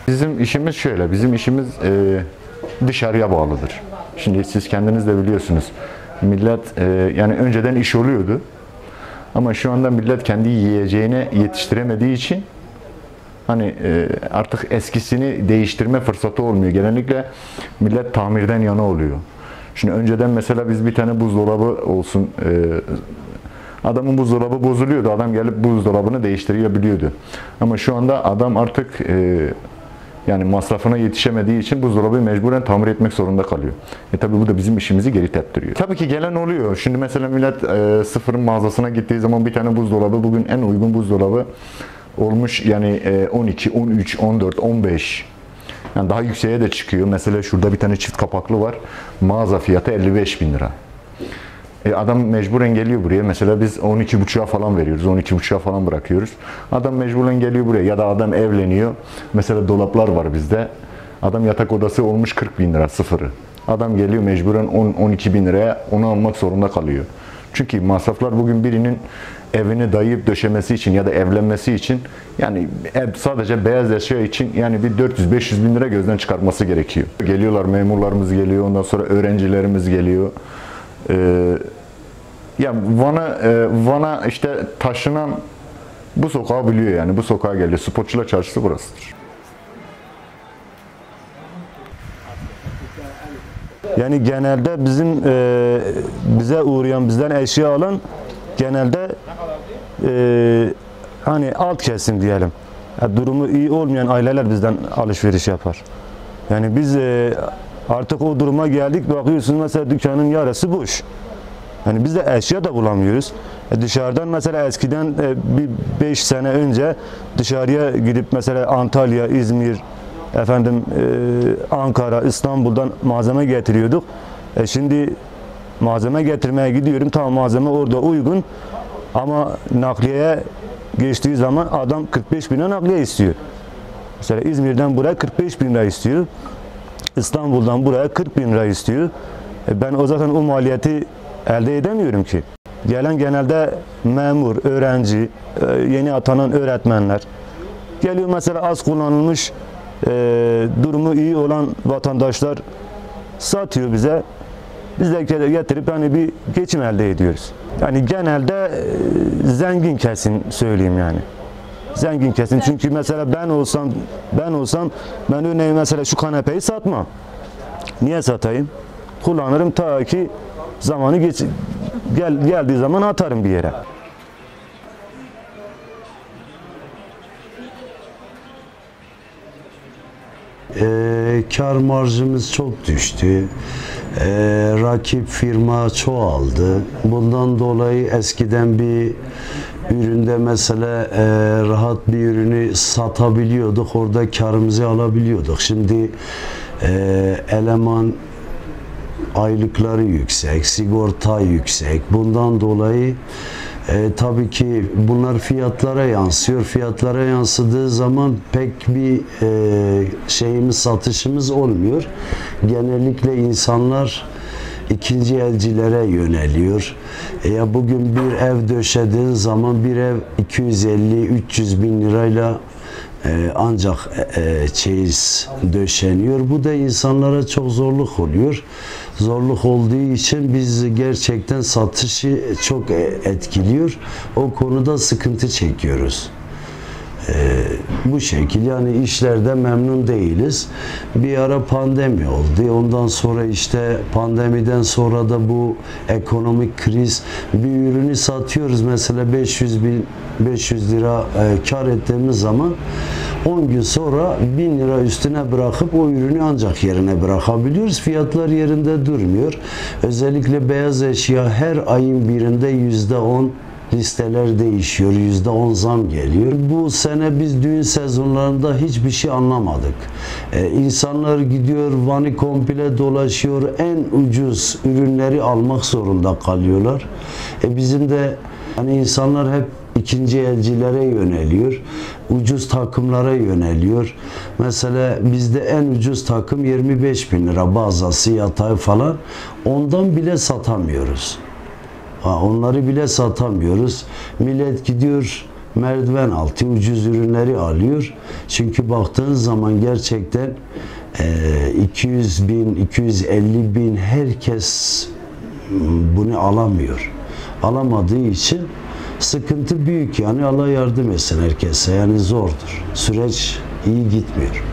Bizim işimiz şöyle, bizim işimiz dışarıya bağlıdır. Şimdi siz kendiniz de biliyorsunuz, millet yani önceden iş oluyordu. Ama şu anda millet kendi yiyeceğine yetiştiremediği için hani artık eskisini değiştirme fırsatı olmuyor. Genellikle millet tamirden yana oluyor. Şimdi önceden mesela biz bir tane buzdolabı olsun, adamın buzdolabı bozuluyordu. Adam gelip buzdolabını değiştirebiliyordu. Ama şu anda adam artık yani masrafına yetişemediği için buzdolabı mecburen tamir etmek zorunda kalıyor. Tabii bu da bizim işimizi geri teptiriyor. Tabii ki gelen oluyor. Şimdi mesela millet sıfırın mağazasına gittiği zaman bir tane buzdolabı, bugün en uygun buzdolabı olmuş yani 12, 13, 14, 15. Yani daha yükseğe de çıkıyor. Mesela şurada bir tane çift kapaklı var. Mağaza fiyatı 55.000 lira. Adam mecburen geliyor buraya. Mesela biz 12.5'a falan veriyoruz. 12.5'a falan bırakıyoruz. Adam mecburen geliyor buraya. Ya da adam evleniyor. Mesela dolaplar var bizde. Adam yatak odası olmuş 40.000 lira sıfırı. Adam geliyor mecburen 10-12.000 liraya onu almak zorunda kalıyor. Çünkü masraflar bugün birinin evini dayayıp döşemesi için ya da evlenmesi için yani sadece beyaz eşya için yani bir 400-500 bin lira gözden çıkartması gerekiyor. Geliyorlar, memurlarımız geliyor, ondan sonra öğrencilerimiz geliyor. Ya Van'a işte taşınan bu sokağı biliyor yani bu sokağa geliyor. Sporcular Çarşısı burasıdır. Yani genelde bizim bize uğrayan, bizden eşya alan genelde hani alt kesim diyelim. Yani durumu iyi olmayan aileler bizden alışveriş yapar. Yani biz artık o duruma geldik, bakıyorsunuz mesela dükkanın yarısı boş. Yani biz de eşya da bulamıyoruz. Dışarıdan mesela eskiden bir 5 sene önce dışarıya gidip mesela Antalya, İzmir, Ankara, İstanbul'dan malzeme getiriyorduk. Şimdi malzeme getirmeye gidiyorum. Tamam, malzeme orada uygun ama nakliyeye geçtiği zaman adam 45 bin lira nakliye istiyor. Mesela İzmir'den buraya 45 bin lira istiyor. İstanbul'dan buraya 40 bin lira istiyor. Ben o zaten o maliyeti elde edemiyorum ki. Gelen genelde memur, öğrenci, yeni atanan öğretmenler. Geliyor mesela az kullanılmış, durumu iyi olan vatandaşlar satıyor bize. Biz de getirip hani bir geçim elde ediyoruz. Yani genelde zengin kesim söyleyeyim yani. Zengin kesim, çünkü mesela ben örneğin mesela şu kanepeyi satmam. Niye satayım? Kullanırım ta ki zamanı geldiği zaman atarım bir yere. Kar marjımız çok düştü. Rakip firma çoğaldı. Bundan dolayı eskiden bir üründe mesela rahat bir ürünü satabiliyorduk. Orada karımızı alabiliyorduk. Şimdi eleman aylıkları yüksek, sigorta yüksek. Bundan dolayı tabii ki bunlar fiyatlara yansıyor. Fiyatlara yansıdığı zaman pek bir satışımız olmuyor. Genellikle insanlar ikinci elcilere yöneliyor. Ya bugün bir ev döşediğin zaman bir ev 250-300 bin lirayla ancak çeyiz döşeniyor. Bu da insanlara çok zorluk oluyor. Zorluk olduğu için biz gerçekten satışı çok etkiliyor. O konuda sıkıntı çekiyoruz. Bu şekilde yani işlerden memnun değiliz. Bir ara pandemi oldu. Ondan sonra işte pandemiden sonra da bu ekonomik kriz, bir ürünü satıyoruz mesela 500 lira kar ettiğimiz zaman 10 gün sonra 1000 lira üstüne bırakıp o ürünü ancak yerine bırakabiliyoruz. Fiyatlar yerinde durmuyor. Özellikle beyaz eşya her ayın birinde %10 listeler değişiyor, %10 zam geliyor. Bu sene biz düğün sezonlarında hiçbir şey anlamadık. İnsanlar gidiyor, Van'ı komple dolaşıyor, en ucuz ürünleri almak zorunda kalıyorlar. Bizim de hani insanlar hep ikinci elcilere yöneliyor, ucuz takımlara yöneliyor. Mesela bizde en ucuz takım 25 bin lira, bazası, yatağı falan. Ondan bile satamıyoruz. Onları bile satamıyoruz. Millet gidiyor merdiven altı ucuz ürünleri alıyor. Çünkü baktığın zaman gerçekten 200 bin, 250 bin herkes bunu alamıyor. Alamadığı için sıkıntı büyük, yani Allah yardım etsin herkese, yani zordur. Süreç iyi gitmiyor.